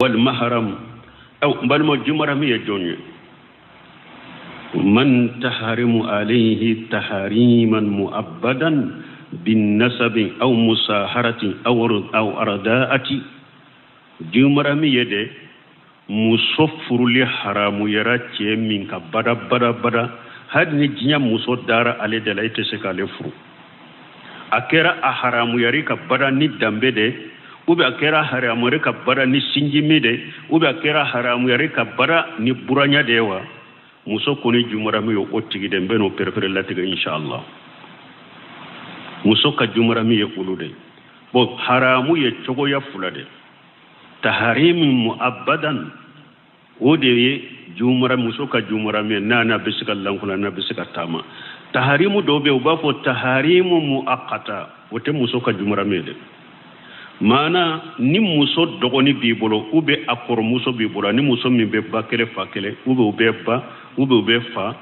والمحرم أو بل مجمرم يجوني من تحرم عليه تحريما مؤبدا بالنسب أو مساهرة أو أرداءة جمرم يده مصفر لحرام يراتي منك بدا بدا بدا هاد نجنيا مصدر على دلائل سكالفرو أكيرا أحرام يريك بدا ندمبده ube akera haramu yare ka bara ni sinjimi de ube akera haramu yare ka bara ni buranya dewa muso koni jumara mi yo ottigi de beno perfere latiga inshallah muso ka jumara mi ye ulude bo haramu ye chogo ya fulade tahrim muabadan ode ye jumara muso ka jumara mi nana bisika lankula na bisika tama tahrimu dobe ubafo tahrimu muaqqata wote muso ka jumara mi de mana ni muso dogoni bibolo ube akor muso bibolo ni muso min be bakele fakele ube fa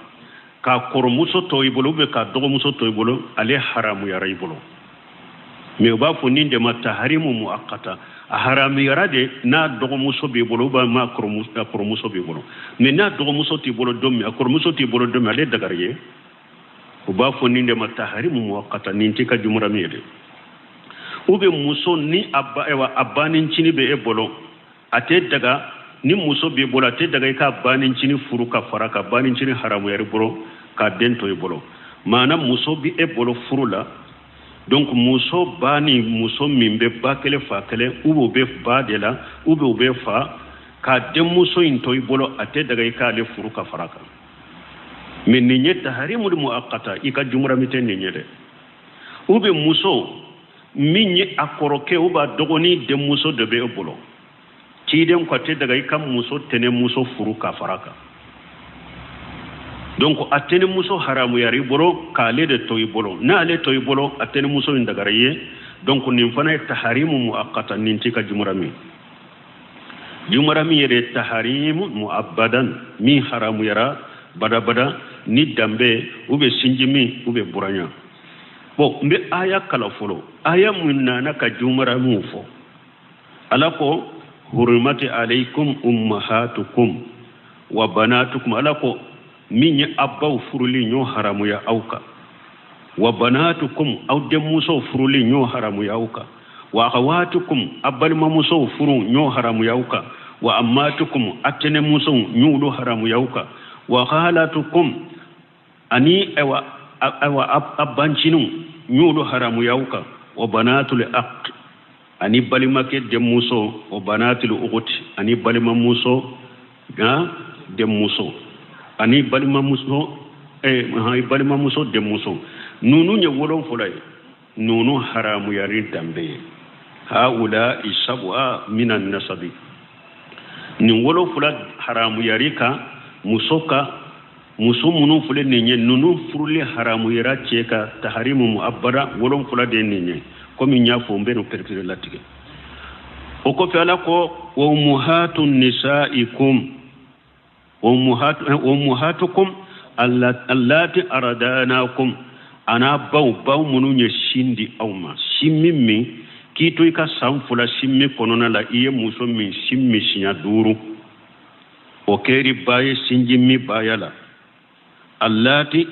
ka kor muso to ibolo ube ka dogo muso to ibolo ale haramu ya ibolo me ba fo ni de mataharimu muaqqata haramu ya de na dogo muso bibolo ba ma kor muso bibolo me na dogo muso ti bolo domi akor muso ti bolo domi ale dagariye ba fo ni de mataharimu muaqqata ni tika jumura mede ube muso ni abanin chini be ebolo ate daga ni muso be bolo ate daga ka abanin chini furu ka faraka abanin chini haramu yari bolo ka dento ebolo mana muso bi ebolo furula donc muso bani muso mimbe bakele fakele ube be badela ube fa ka de muso into ebolo ate daga ka le furu ka faraka min ninye taharimu muaqqata ika jumra miten ninye de ube muso minye akoroke uba dogoni de muso de be bolo tiden ko te daga ikam muso tene muso furu ka faraka donc atene muso haramu yari bolo kale de toy bolo na ale toy bolo atene muso indagaraye donc nim fana taharimu muaqqata ninti ka jumrami yere taharimu muabadan mi haramu yara bada bada ni dambe ube sinjimi ube buranya bo mbe aya kala folo aya munna naka jumara mufo alako hurmati alaykum ummahatukum wa banatukum alako minye abba furuli nyo haramu ya auka wa banatukum aw dem muso furuli nyo haramu ya auka wa akhawatukum abbal mamuso furu nyo haramu ya auka wa ammatukum atene muso nyulo haramu ya auka wa khalatukum ani ewa abanchinu nyulo haramu yauka wa banatul aq ani balimake de muso wa banatul uqut ani balima muso ga de muso ani balima muso balima muso de muso nunu nye wolon fulay nunu haramu yari dambe haula isabwa minan nasabi ni wolon fulad haramu yari ka musoka muso munu fule nenye nunu furule haramu yara cheka taharimu muabbara wolon fula de nenye komi nyafo mbeno perpire latige oko fala ko wa ummahatun nisaikum wa ummahatukum allati aradanakum ana baw munu nye shindi awma shimmimi kito ika samfula shimmi konona la iye muso min shimmi shinya duru okeri baye sinjimi bayala allati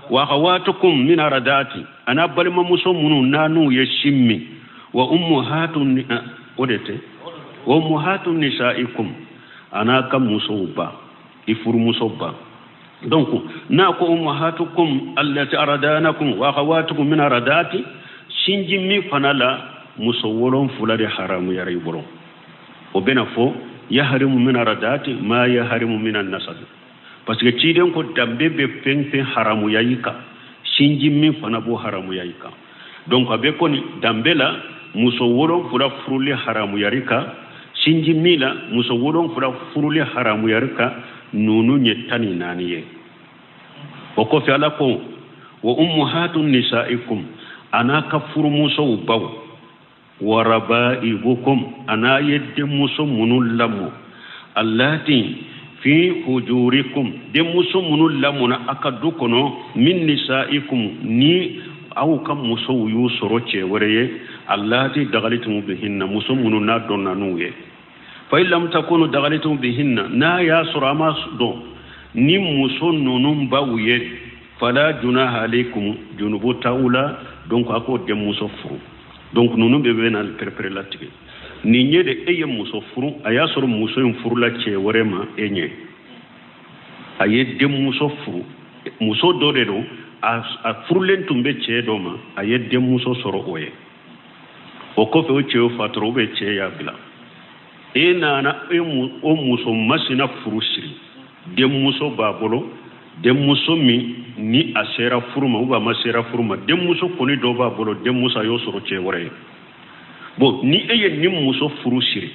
wa khawatukum min aradati ana balma muso munu nanu yashimmi wa ummahatun odete wa ummahatun nisaikum ana kam musoba ifur musoba donc na ko ummahatukum allati aradanakum wa khawatukum min aradati shinjimmi fanala musawolon fulade haramu yari boro o benafo yahrimu min aradati ma yahrimu min an-nasab parce que tiden ko dambe be penpe haramu yayika shinjimmi fana bo haramu yayika donc abe koni dambe la muso wolon fura furule haramu yarika shinjimmi la muso wolon fura furule haramu yarika nunu nyetani naniye oko fi ala ko wa ummahatun nisaikum ana kafuru muso baw wa rabaibukum ana yedde muso munul lamu allati fi hujurikum de muso munul lamuna akadu kono min nisaikum ni aw kam muso yusoro che wareye allati dagalitum bihinna muso mununa donna nuye فإن لم تكونوا دخلتم بهن نا يا سراما دون ni muso nunun baw ye fala junaha alaykum junubu taula donc ako de muso furu donc nunun be be na prepare la tigi ni nyede eye muso furu aya soro muso en furu la che worema enye aye de muso furu muso do de do a furulen tumbe che do ma aye de muso soro oye o ko fe o che o fatro be che ya bila e nana e o muso masina furu siri dem muso babolo dem muso mi ni asera furuma uba masera furuma dem muso koni do babolo dem muso yo soro che wore bo ni eye ni muso furu siri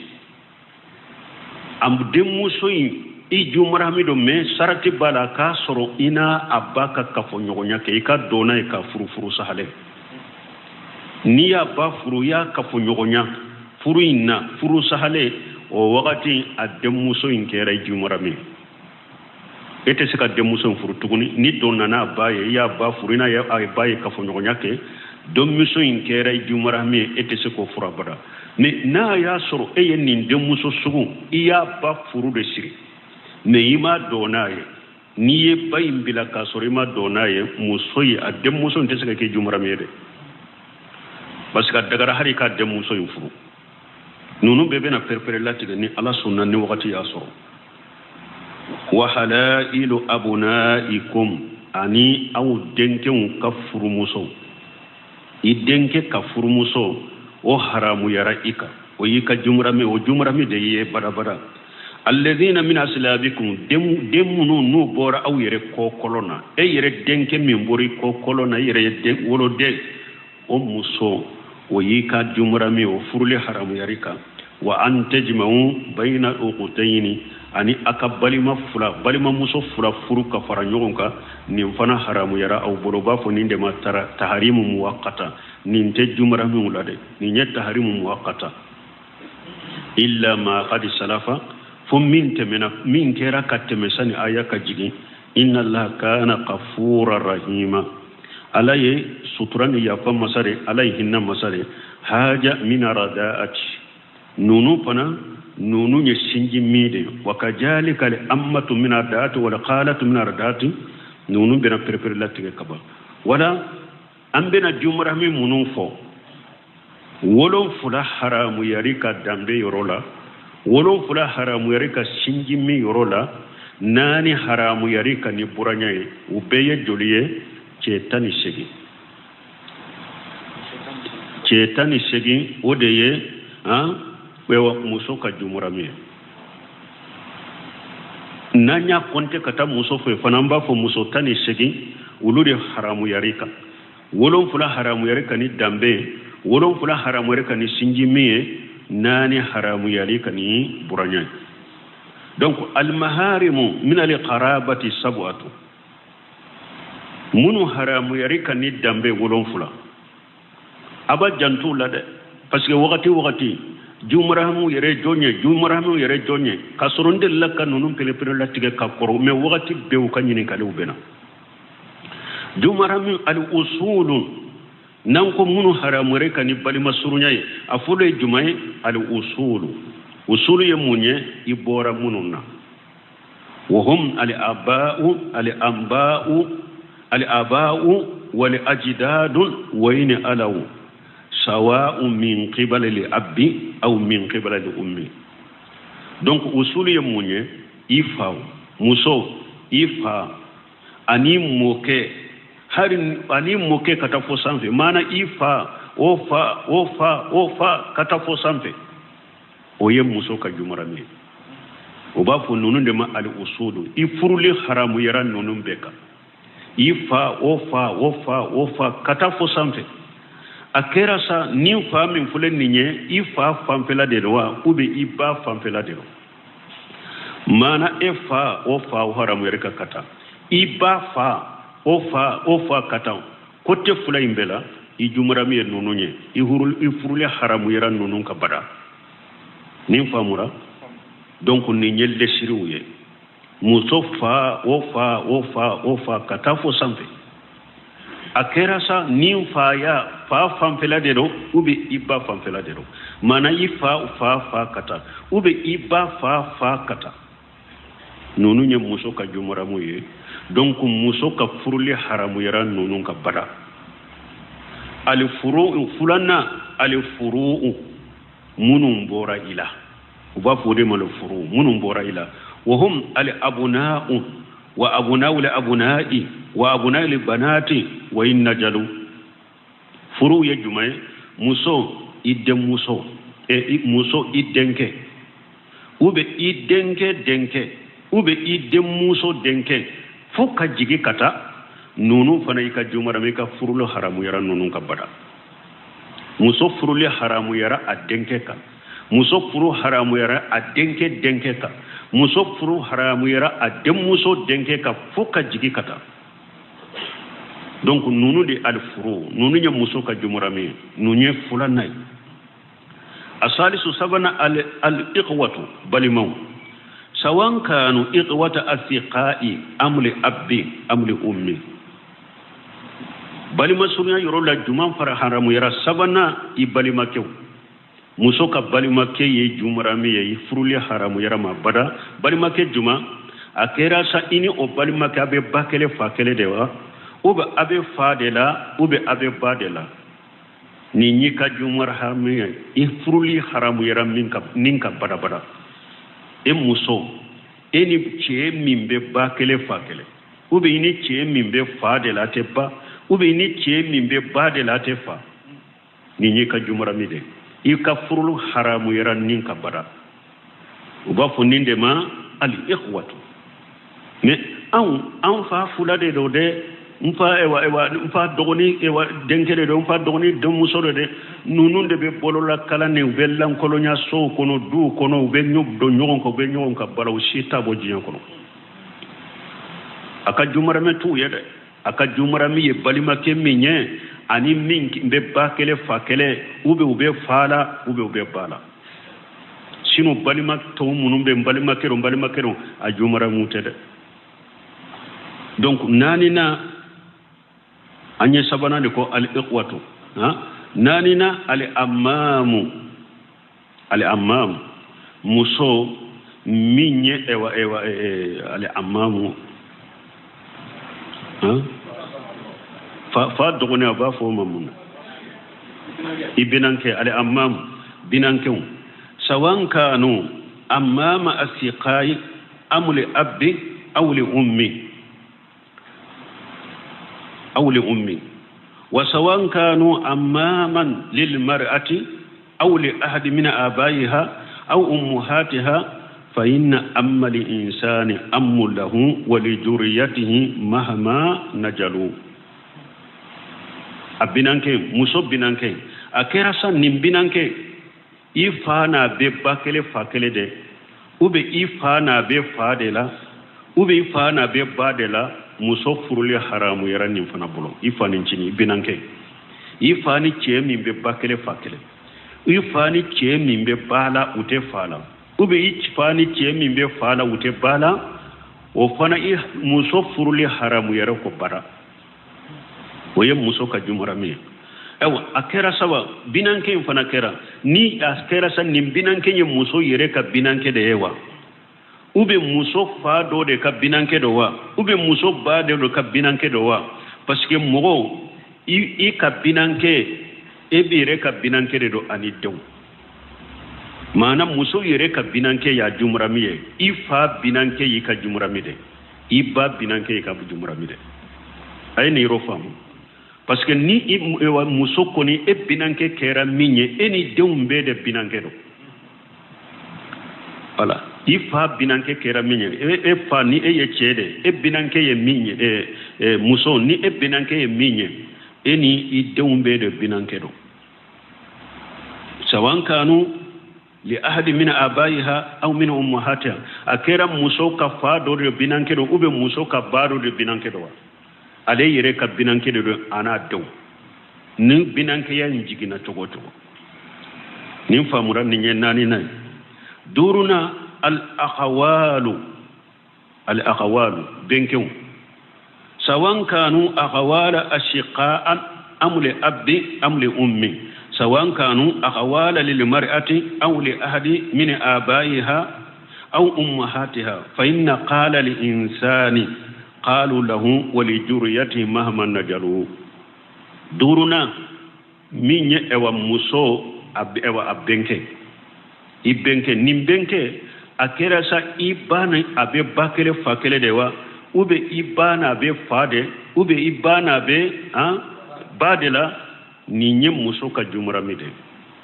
am dem muso i jumara mi do me sarati bala ka soro ina abaka kafo nyogonya ke ka dona e ka furu sahale ni ya ba furu ya kafo nyogonya furu ina furu sahale o wakati a dem muso in kera jumara mi ete sika de muso furu tuguni ni donna na baye ya ba furina ya ay baye ka fo nyonya ke do muso in kera jumara mi ete siko fura bada ni na ya soro e yen de muso sugu iya ba furu de siri ne ima donna ye ni ye bayi bila ka soro ima donna ye muso yi a de muso ete sika ke jumara mi de parce que daga hari ka de muso in furu nunu bebe na perpere latiga ni ala sunna ni wakati ya soro وحلائل أبنائكم أني أو دنكم كفر مسو إدنك كفر مسو وحرام يرائك ويك جمرمي وجمرمي دي برا برا الذين من أسلابكم دمونو نو بورا أو يري كوكولونا أي يري دنك من بوري كوكولونا يري دنك ولو دنك ومسو ويك جمرمي وفرلي حرام يرائك وأن تجمعوا بين الأختين ani aka balima muso fula furu ka fara ɲɔgɔn kan nin fana haramu yara aw bolo b'a fɔ nin de ma taharimu muwaqqata nin tɛ jumaraminw la dɛ nin ye taharimu muwaqqata illa ma qad salafa fo min tɛmɛna min kɛra ka tɛmɛ sani aya ka jigin inna allaha kana ghafura rahima ala ye sutura ni yafa masare ala ye hinna masare haja min radaati nunu fana nunu ye sinji mide wakajalika li ammatu min ardati wala qalatu min ardati nunu bena prepare latige kaba wala ambena jumra mi munun fo wolon fula haramu yarika dambe yorola wolon fula haramu yarika sinji mi yorola nani haramu yarika ni buranya e ubeye joliye cetani segi odeye wewa muso ka jumura mi nanya konte kata muso fe fanamba fo muso tani segi ulude haramu yarika wolon fula haramu yarika ni dambe wolon fula haramu yarika ni sinji miye nani haramu yarika ni buranya donc al maharimu min al qarabati sab'atu munu haramu yarika ni dambe wolon fula aba jantu la de parce que wakati jumrahamu yere jonye kasoronde laka nunun pelepele latige ka koro me wakati bew kanyini kalew bena jumrahamu al usulun nan ko munu haramu reka ni bali masurunyai afulo jumai al usulu ye munye ibora mununa wa hum al aba'u wal ajdadun wa in alaw سواء من قبل الأب أو من قبل الأم donc usulu ye munye ifa muso ifa ani moke kata fo sanfe mana ifa ofa kata fo sanfe o ye muso ka jumara mi o ba fo nunu de ma al usulu ifuruli haramu yara nunu beka ifa ofa kata fo sanfe akera sa ni fa min fulen ninye ifa fanfela de wa ube iba fanfela de mana efa ofa haramu yarika kata iba fa ofa kata kote fula imbela ijumura mi nununye ifurule haramu yara nunun ka bada nin famura donc ni nyelde siriwye musofa ofa kata fo sanfe akera sa nin fa ya fa fanfela de do ubi iba fanfela de do mana ifa fa kata ubi iba fa kata nunu nye muso ka jumara mu ye donc muso ka furuli haramu yara nunu ka bada al furu fulana al furu munun bora ila uba fode mal furu munun bora ila wa hum al abuna'u wa abuna'u li abuna'i wa abuna'u li banati wa inna jalu furu ye jumay muso idde muso muso idenke ube idenke denke ube idde muso denke foka jigi kata nunu fana ika jumara me ka furulo haramu yara nunu ka bada muso furule haramu yara adenke ka muso furu haramu yara adenke denke ka muso furu haramu yara adem muso denke ka foka jigi kata donc nunu de al furu nunu nya muso ka jumara me nunye fulanay asalisu sabana al iqwatu balimaw sawan kanu iqwata athiqai amli abbi amli ummi balima sunya yoro la juman fara haramu yara sabana ibalima kew muso ka balima ke ye jumara mi ye furuli haramu yara ma bada balima ke juma akera sa ini o balima ke abe bakele fakele dewa ube abe fa de la ube abe ba de la ni ñi ka jumar haramu ye furuli haramu yara ninka bada bada e muso eni che mimbe bakele fakele ube ini che mimbe fa de la te ba ube ini che mimbe ba de la te fa ni ñi ka jumara mi de i ka furulu haramu yara ninka bada uba fo ninde ma al ikhwatu mais an fa fulade do de mfa dogoni ewa denkere do mfa dogoni de musoro de nunun de be bolola kala ne be lan kolonya so kono du kono be nyob do nyon ko be nyon ka balaw shita bo jiyan kono aka jumara me tu yede aka jumara mi ye balima ke minye ani min be bakele fakele ube fala ube bala sino balima to munum be balima kero a jumara mutede donc nanina anye sabana de ko al iqwatu ha nanina al amam muso minye ewa al amamu ha fa dogone ba fo mamuna ibinanke al amam binanke sawan kanu amama asiqai amli abbi aw li ummi أو لأمي وسواء كانوا أماما للمرأة أو لأحد من آبائها أو أمهاتها فإن أم الإنسان أم له ولجريته مهما نجلوا أبنانك مصب بنانك أكرسا نمبنانك إفانا بباكل فاكل ده ube ifana be fadela ube ifana be badela muso furuli haramu yara nin fana bolo ifani cini binanke ifani ce min be bakele fakele ifani ce min be bala ute fala ube ifani ce min be fala ute bala o fana muso furuli haramu yara ko bara oye muso ka jumara mi ewa akera sawa binanke fana kera ni akera sa nin binanke ye muso yere ka binanke de ewa ube muso fa do de ka binanke do wa ube muso ba de do ka binanke do wa parce que mogo i ka binanke e bire ka binanke de do ani do mana muso yere ka binanke ya jumra miye i fa binanke yi ka jumra mi de i ba binanke yi ka jumra mi de ay ni ro fam parce que ni muso koni e binanke kera minye eni deumbe de binanke do voilà ifa binanke kera minye e fa ni e ye chede e binanke ye minye muso ni e binanke ye minye eni I deumbe de binanke do sawan kanu li ahadi min abaiha aw min ummahatiha akera muso ka fa do de binanke do ube muso ka ba do de binanke do ale yere ka binanke do ana do ni binanke ya njigina togo ni famura ni nyenani nay duruna al akhawalu benkew سواء كانوا أخوال أشقاء أم لأب أم لأم سواء كانوا أخوال للمرأة أو لأحد من آبائها أو أمهاتها فإن قال الإنسان قالوا له ولجريته مهما نجلوا دورنا من يأوى مسو أوى أبنك إبنك نمبنك أكرسا إبانا أبي باكل فاكل دوا ube ibana be fade ube ibana be badela ni nye muso ka jumra mide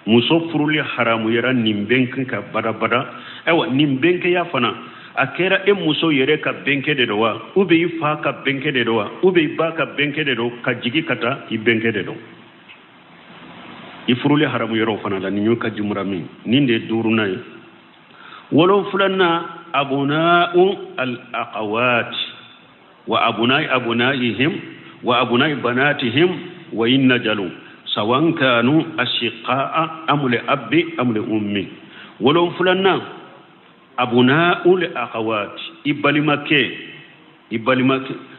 muso furuli haramu yara nimbenke ka bada ewa nimbenke ya fana akera muso yere ka benke de dowa ube ifa ka benke de dowa ube iba ka benke de do ka jigi kata ibenke de do ifuruli haramu yara fana la ninyo ka jumra mi ninde duruna wolo fulanna abuna'u al-aqawat wa abunai abuna'ihim wa abunai banatihim wa inna jalu sawan kanu ashiqa'a am li abbi am li ummi wolo fulanna abuna'u al-aqawat ibalimake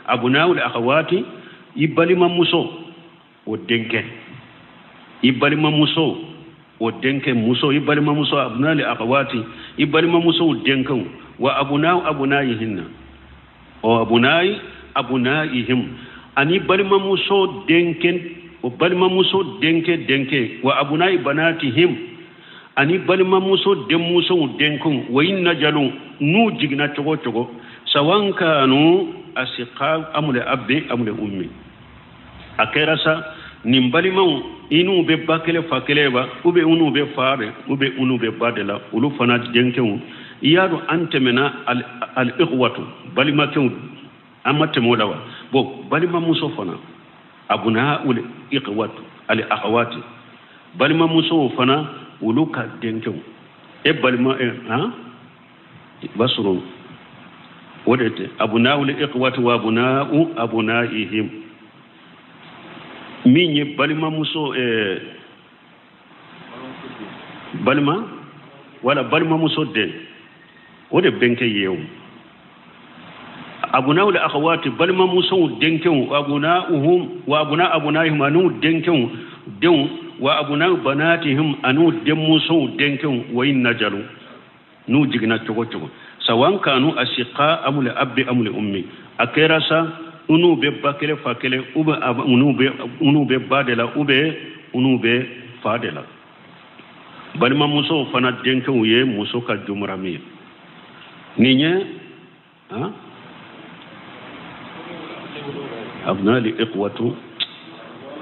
abuna'u al-aqawati ibalima muso o denke ibalima muso o denke muso ibalima muso abuna'u al-aqawati ibalima muso o denkan wa abuna'u abuna'ihinna o abunai abunaihim ani balima muso denken o balima muso denke wa abunai banatihim ani balima muso demuso denkun wa inna jalu nu jigna togo sawankanu asiqa amule abbi amule ummi akerasa nim balima inu be bakele fakele ba ube unu be fare ube unu be badela ulu fana denken iyadu antemena al-ikhwatu balima kew amate molawa bo balima muso fana abuna ul ikhwatu al-akhawati balima muso fana uluka denkew e balima basuru wodete abuna ul ikhwatu wa abunaihim minye balima muso balima wala balima muso den wode benke yew abuna wala akhawati balma musu denken abunauhum wa abuna abunaihim anu denken den wa abuna banatihim anu dem musu denken wa inna jalu nu jigna togo sawan kanu ashiqa amul abbi amul ummi akerasa unu be bakele fakele uba unu be badela ube unu be fadela balma musu fana denken ye musu ka jumrami ninya abna li ikhwatu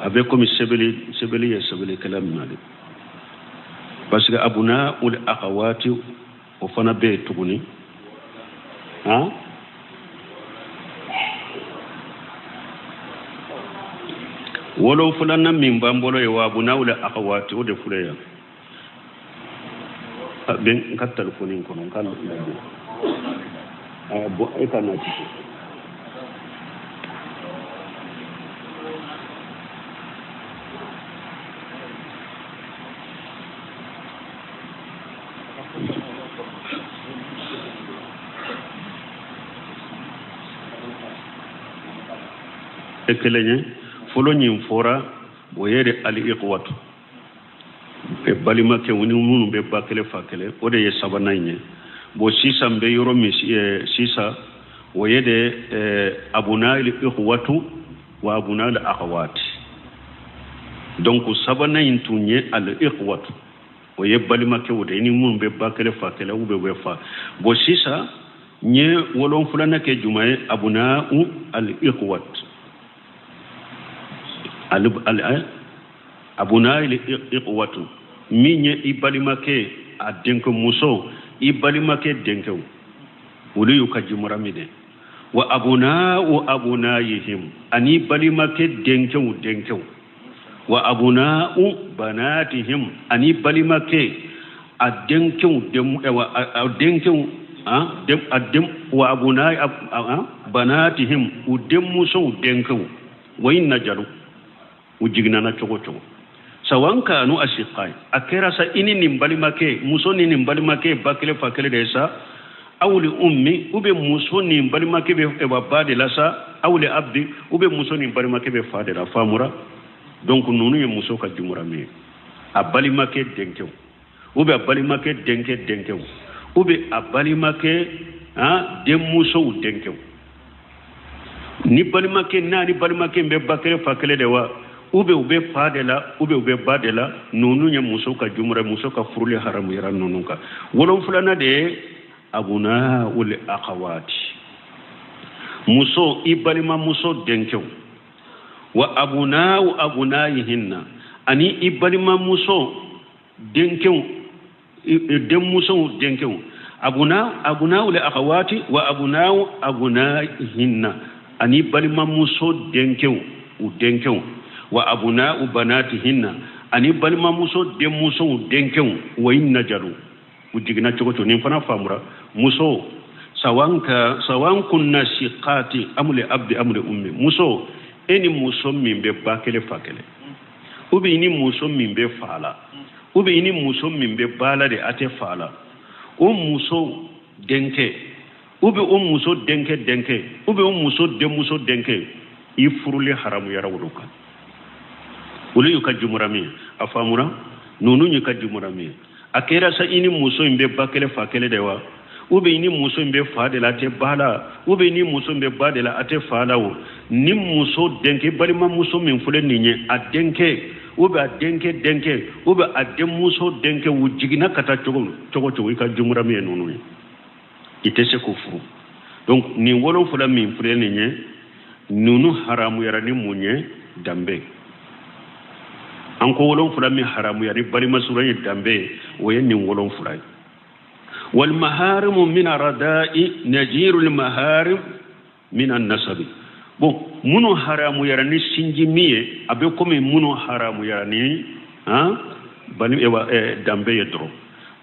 abekum sebeli kalam mali parce que abuna ul akhawati o fana be tuguni wolo fulana min bambolo e wa abuna ul akhawati o de fuleya ben katal fonin kono kan bo etana ci ekelenya folo nyim fora bo yede al iqwatu be balima ke woni munu be bakele fakele o de sabananye bo sisa mbe yoro mi sisa wo yede abuna al iqwatu wa abuna al akhawat donc sabanayin tunye al iqwatu o ye balima ke wo de ni munu be bakele fakele u be wefa bo sisa nye wolon fulana ke jumaye abuna al iqwat abuna iqwatu minye ibalimake adenko muso ibalimake denko wuli yukajumuramide wa abunayihim ani balimake denko wa abuna'u banatihim ani balimake adenko adenko dem wa abunai banatihim udem muso denko wa inna jalu ujigna na chogo sawanka nu ashiqai akera sa ini nimbali make muso ni nimbali make bakele fakele desa awli ummi ube muso ni balima kebe e babade la sa awli abdi ube muso ni balima kebe fade la famura donc nunu ye muso ka jumura mi a balima ke denkew ube a balima ke denkew ube a balima ke dem muso denkew ni balima ke nani balima ke be bakere fakele de wa ube fade la ube bade la nunu ye muso ka jumura muso ka furule haramu yara nunu ka wolon fulana de abuna ul akhawati muso ibalima muso denkew wa abunayihinna ani ibalima muso denkew dem muso denkew abuna ul akhawati wa abunayihinna ani balima muso denkew wa abuna'u banatihinna ani balima muso dem muso denkew wa inna jalu udigna chogoto nin fana famura muso sawan kunna shiqati amule abdi amule ummi muso eni muso min be bakele fakele ubi ni muso min be fala ubi ni muso min be bala de ate fala o muso denke ubi o muso denke ubi o muso dem muso denke ifuruli haramu yara wuruka ulu yuka jumurami afamura nunu yuka jumurami akera sa ini muso imbe bakele fakele dewa ube ini muso imbe fadela ate bala ube ni muso imbe badela ate falawo ni muso denke balima muso min fule ninye adenke ube adenke ube adem muso denke wujigina kata chogo ika jumurami nunu itese kufuru donc ni wolon fula min fule ninye nunu haramu yara ni munye dambe anko wolon fula min haramu yari balima suran dambe wayen ni wolon fula wal maharim min aradai najiru al maharim min an nasab bon muno haramu yara ni sinji miye abe komi muno haramu yara ni balim ewa dambe yedro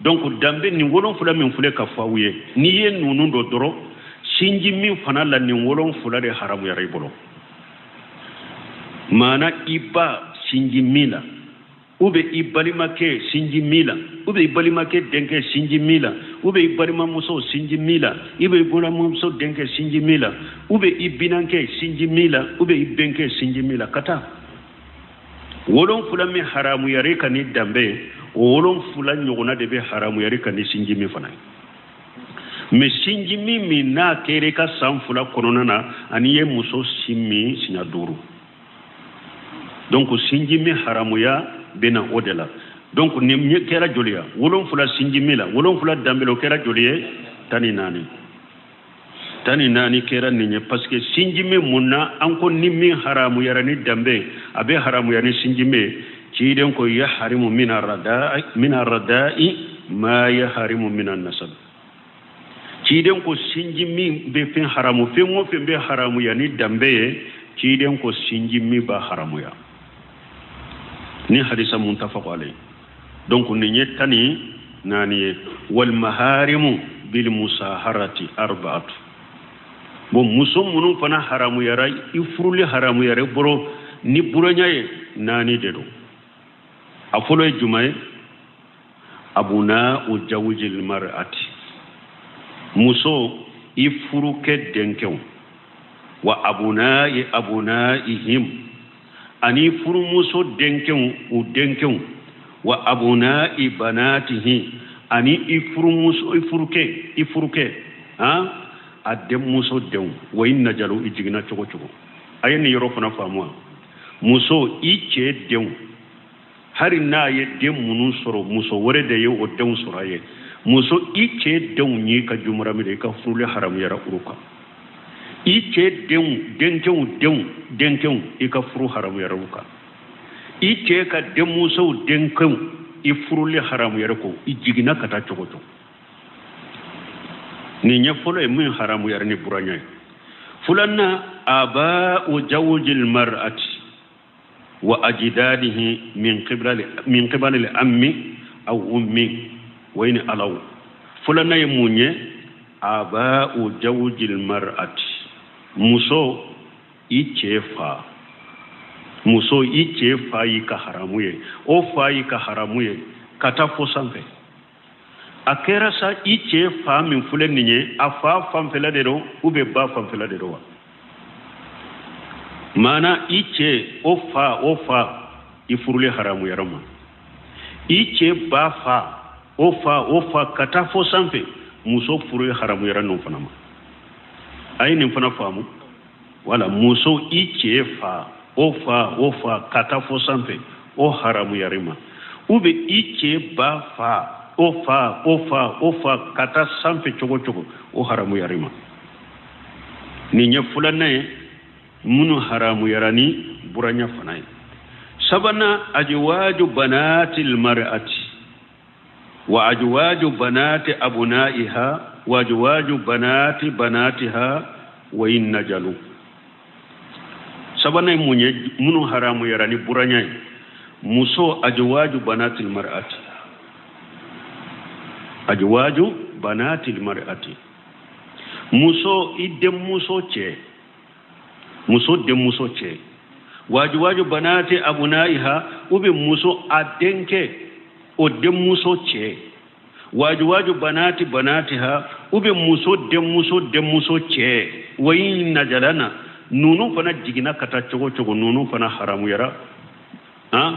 donc dambe ni wolon fula min fule ka fawuye ni ye nunu do doro sinji min fana la ni wolon fula de haramu yara ibolo mana iba sinji mila ube ibalima ke sinji mila ube ibalima ke denke sinji mila ube ibalima muso sinji mila ibe ibula muso denke sinji mila ube ibinanke sinji mila ube ibenke sinji mila kata wolon fula mi haramu yare kani dambe wolon fula nyogona de be haramu yare kani sinji mi fana me sinji mi na kere ka sanfula kononana ani ye muso simmi sinya duru donc sinji mi haramu ya bena odela donc ni kera joliya wolon fula sinji mila wolon fula dambelo kera joliye tani nani kera ninye parce que sinji mi munna anko ni mi haramu yara ni dambe abe haramu yani sinji mi ci den ko ya harimu min arda'i ma ya harimu min an-nasab ci den ko sinji mi be fin haramu fe mo fe be haramu yani dambe ci den ko sinji mi ba haramu ya ni hadisa muntafaq alayh donc ni ñetani nani wal maharimu bil musaharati arba'atu bo muso munu fana haramu yara ifruli haramu yara boro ni buroñaye nani dedo afolo jumay abuna ujawjil mar'ati muso ifruke denkew wa abunaihim ani furu muso denkew wa abuna'i banatihi ani ifuru muso ifuruke adem muso dew wa inna jalu ijigna chogo ayeni yoro fana famwa muso iche dew hari na ye dem munun soro muso wore de ye o dew soraye muso iche dew ni ka jumra mi de ka furule haram yara uruka iche denkew ika furu haramu yara uruka iche ka dem muso denkew ifurule haramu yara ko ijigina kata chogo ni nyafolo min haramu yara ni buranya fulanna aba ujawjil mar'ati wa ajdadihi min qibali al-ammi aw ummi wa in alaw fulanna yemunye aba ujawjil mar'ati muso ichefa yi ka haramu ye o fa yi ka haramu ye kata fo sanfe akera sa iche fa min fulen ni afa fam fela de do ube ba fam fela de do mana iche ofa ifurule haramu yarama iche ba fa ofa kata fo sampe muso furule haramu yarano fanama ay nim fana famu wala muso iche fa ofa kata fo sampe o haramu yarima ube iche ba fa ofa kata sampe chogo o haramu yarima ni nya fulana munu haramu yarani buranya fanai sabana ajwaju banatil mar'ati wa ajwaju banati abunaiha wa ajwaju banati banatiha wa in najalu sabana munu haramu yarani buranya muso ajwaju banatil mar'ati ajwaju banatil mar'ati muso idem muso dem muso ce waju banati abunaiha ube muso adenke o dem muso ce waju banati banatiha ube muso dem muso ce wayin najalana nunu fana jigina kata chogo nunu fana haramu yara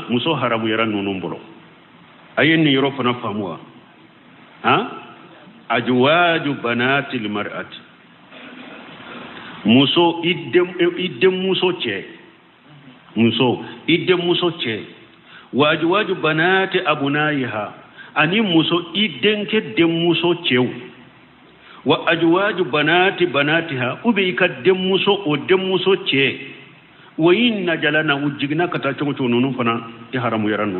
muso haramu yara nunu mbolo ayenni yoro fana famuwa ajwaju banati almar'ati muso idem muso ce waju banati abunaiha ani muso idenke dem muso cew wa ajwaju banati banatiha ubi ka dem muso ce wayin najalana wujigna kata chogo nunu fana haramu yaran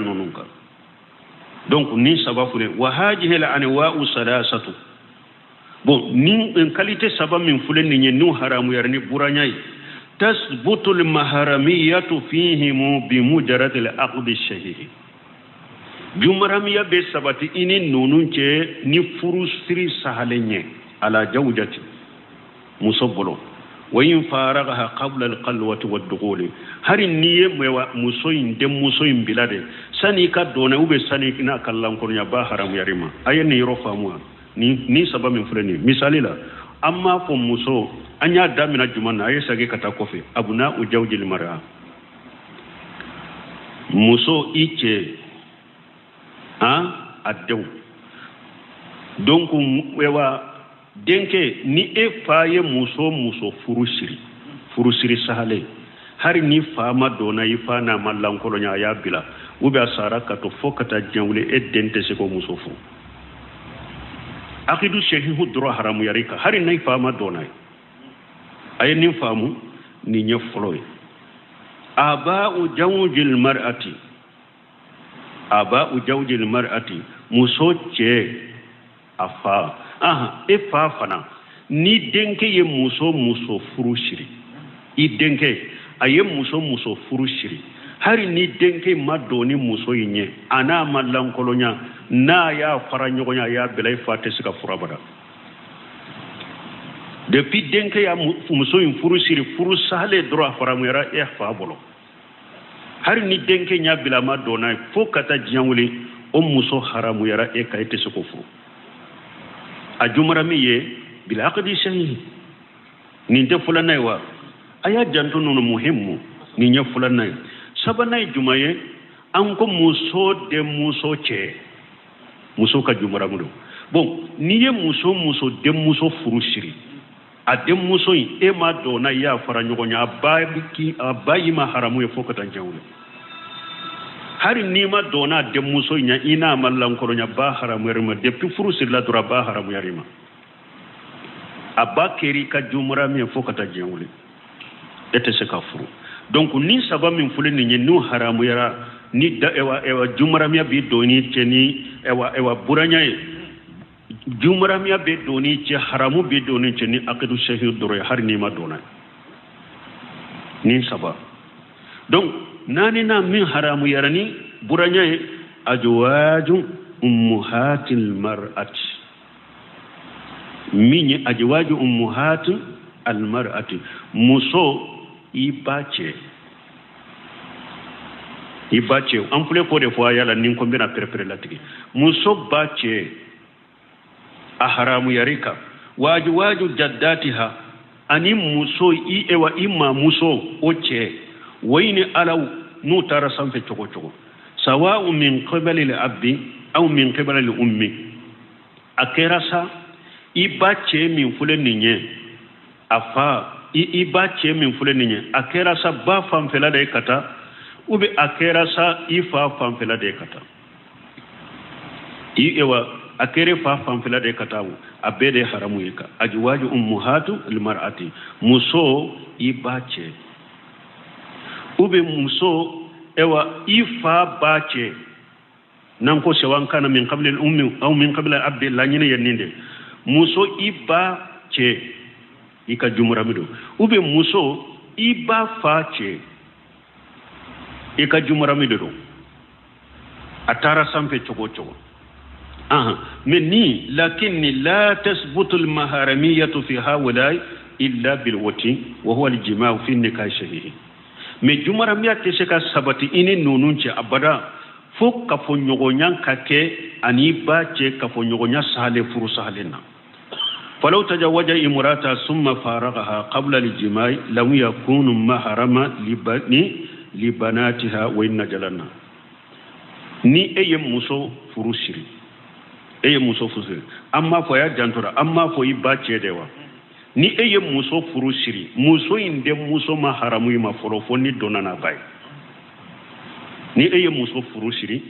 nunun ka donc ni sababu ne wa hajihi la anwa'u salasatu bon ni en qualité sabab min fulen ni nu haramu yarni buranyai tasbutu al maharamiyatu fihim bi mujarrad al aqd al shahih jumaramiya be sabati ini nunun ce ni furusri sahalenye ala jawjati musabbalo wa in faragha qabla al qalwati wad dukhul hari niye mewa musoyin dem musoyin bilade sani ka dona ube sani na kallan kurnya ba haramu yarima ayeni yoro famuwa ni sabab min fulani misali la amma ko muso anya damina jumanna ay sage kata kofe abuna ujawjil mar'a muso iche addew donc wewa denke ni e faye muso furusiri sahale hari ni fama dona yifa na mallan kolonya ya bila ube asara kato fokata jawle e dente se ko muso fu akidu shehu dro haramu yarika hari nay fama dona ay nin famu ni nyefoloy aba'u jawjil mar'ati muso ce afa e fa fana ni denke ye muso furushiri i denke aye muso furushiri hari ni denke madoni muso yinye ana mallan kolonya na ya fara nyogonya ya belay fate sika furabada depuis denke ya muso yin furushiri furusale droit faramera e fa bolo hari ni denke nya bila madona fo kata jianwuli o muso haramu yara e kayte siko fu ajumrami ye bil aqdi sahih ni de fulanay wa aya jantu nunu muhimmu ni nya fulanay sabanay jumaye an ko muso de muso ce muso ka jumramu do bon ni ye muso de muso furushiri a de muso e ma dona ya fara nyogonya abayi ma haramu e fokata jawle hari ni ma dona de muso nya ina mallan koronya ba haramu yarima depuis furushiri la dura ba haramu yarima abakeri ka jumra mi fokata jawle ete se ka furu donc ni saba min fulin ni nu haramu yara ni da ewa jumra mi bi doni teni ewa buranya jumra mi be doni ci haramu be doni ci ni aqidu shahid doro har ni ma dona ni saba donc nani na min haramu yarani buranya ajwaju ummuhatil mar'ati min ajwaju ummuhatil almar'ati muso ibache ibache ampule ko de fo yala nin ko bina prepare latigi muso bache a haramu yarika waju jaddatiha ani muso i ewa imma muso oche wayni alaw nu tara sanfe chogo sawa'u min qibali al-abdi aw min qibali al-ummi akerasa ibache min fuleninye afa ibache min fuleninye akerasa ba famfela de kata ube akerasa ifa famfela de kata i ewa akere fa famfela de katawu abede haramu yeka ajwaju ummuhatu limar'ati muso ibache ube muso ewa ifa bache nanko sewan kana min qabli al-ummi aw min qabli al-abdi lanyine yeninde muso ibache ika jumuramido ube muso iba fache ika jumuramido atara sampe chogo مني لكني لا تثبت المهرمية في هؤلاء إلا بالوتي وهو الجماع في النكاح الصحيح من جمرمية تشكا سبتي إني نونونش أبدا فوق كفونيغونيان كاكي أني باتي كفونيغونيان سهل فرصهلنا فلو تزوج امرأة ثم فارغها قبل الجماع لم يكون محرما لبناتها وإن جلنا ni eye muso furushiri eye muso fusiri amma fo ya jantora amma fo iba chedewa ni eye muso furushiri muso inde muso ma haramu ma foro fo ni donana bay ni eye muso furushiri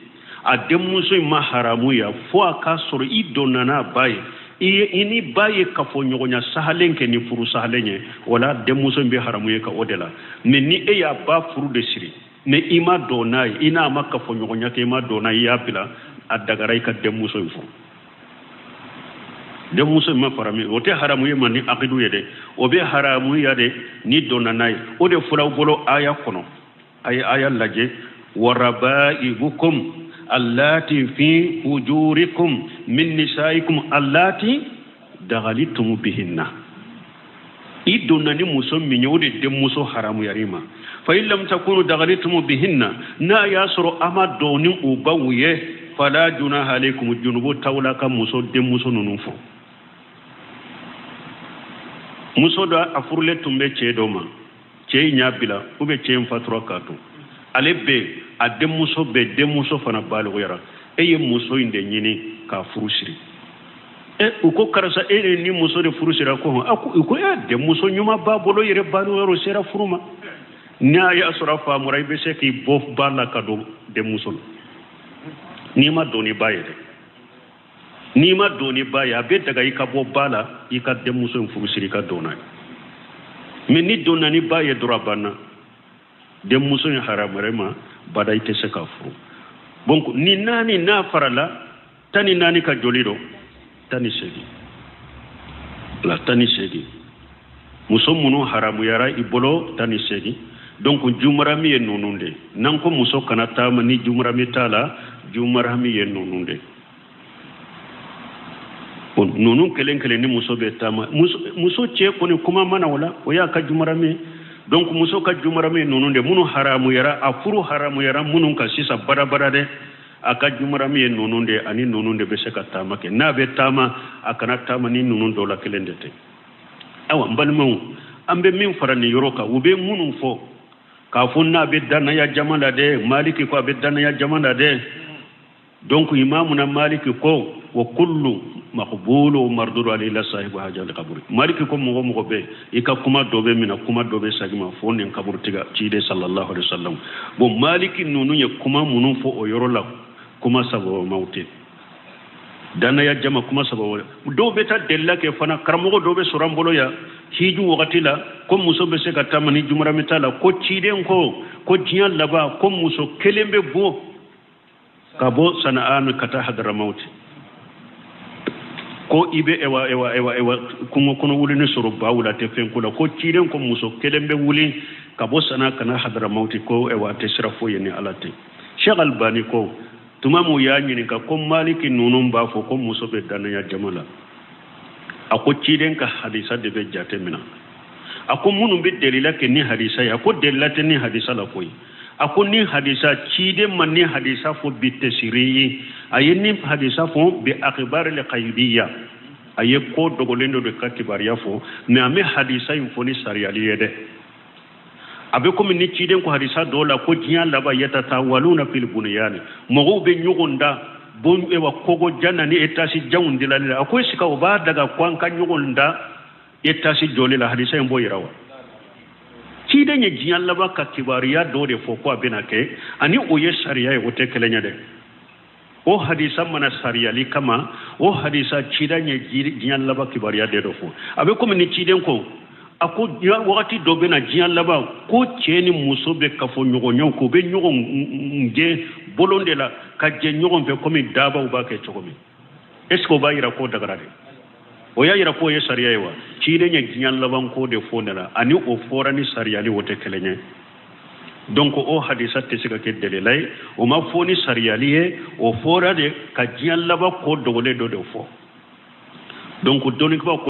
ade muso ma haramu ya fo aka soro i donana bay ini baye ka fo nyogonya sahalenke ni furu sahalenye wala de muso be haramu ka odela mais ni eya ba furu de shiri ne ima donai ina makka fo nyogonya ke ma donai ya bila adagaray ka de muso fu de muso ma farami wote haramu ye mani aqidu yede o be haramu yade ni donanai o de fulaw bolo aya kono aya laje warabaibukum allati fi hujurikum min nisaikum allati daghalitum bihinna idonani muso minyode de muso haramu yarima fa illam takunu daghalitum bihinna na yasru amadoni ubawiye fala junaha alaykum junubu tawlaka muso de muso nunufo muso da afurle tumbe chedoma chey nyabila ube chey fatro kato alebe ade muso be de muso fana balu yara eye muso inde nyini ka furushiri uko karasa ni muso de furushira ko uko ya de muso nyuma babolo yere balu yaro sera furuma nya ya surafa muraibe se ki bof bala kado de muso ni ma doni baye ni ma doni baye be daga ikabo bala ikade muso furushiri ka dona mais ni dona ni baye durabana de muso ni haramarema bada ite se ka furu donc ni nani na farala tani nani ka jolido tani segi la tani segi muso munu haramu yara ibolo tani segi donc jumarami en nonunde nanko muso kana tama ni jumarami tala jumarami en nonunde on nonun kelen ni muso be tama muso che ko ni kuma mana wala o ya ka jumarami donc muso ka jumarami nonunde munu haramu yara afuru haramu yara munu ka sisa bara de aka jumarami nonunde ani nonunde be se ka tama ke na be tama akana tama ni nonun do la kelendete awa mbalmu ambe min farani yoroka ube munu fo ka funna be dana ya jamala de maliki ko be dana ya jamala de donc imamuna maliki ko wa kullu maqbulu mardudu alayhi sahibu hajal qabr maliki ko mo be ika kuma dobe mina kuma dobe sagima fo nen qabr tiga ciide sallallahu alaihi wasallam bo maliki nunu ya kuma munun fo o yorola kuma sabo mawte dana ya jama kuma sabo dobe ta della ke fana karmo dobe surambolo ya hiju wakati la ko muso be se ka tamani jumara mitala ko ciide ko jiyan laba ko muso kelembe bo kabo sana'an kata hadara mawte ko ibe ewa kuma kono wuli ne soro bawula te fen kula ko ciiden ko muso kelembe wuli kabo sana kana hadara mawte ko ewa te sirafo yeni alate Sheikh Albani ko tumamu ya nyini ka ko maliki nunun ba fo ko muso be dana ya jamala ako ciiden ka hadisa de be jate mina ako munu be delila ke ni hadisa ya ko delila te ni hadisa la koy akoni hadisa cide manni hadisa fo bitesiri ayeni hadisa fo bi akhbar al qaybiyya aye ko dogolendo de katibariya fo mais ame hadisa infoni sariyaliye de abe ko min cide ko hadisa dola ko jiya laba yatatawaluna fil bunyan mo be nyugonda bon e wa kogo janna ni etasi jawndila la akoy sika o ba daga kwan kan nyugonda etasi jolila hadisa en boyirawa cide nye jiya laba katibariya do de fo ko abenake ani o ye sariya e wote kelenya de o hadisa mana sariyali kama o hadisa cida nye jiya laba kibariya de do fo abe ko min cide ko ako wakati do be na jiya laba ko ceni muso be kafo nyogonyo ko be nyogon nge bolonde la ka je nyogon be komi daba uba ke chogomi est ce que ba ira ko dagarade o ya ira ko ye sariya wa cide nye jiya laba ko de fo nela ani o forani sariyali wote kelenye donc o hadisa te sika ke delelay o ma foni sariyali e o fora de ka jiya laba ko dogole do de fo donc doni ko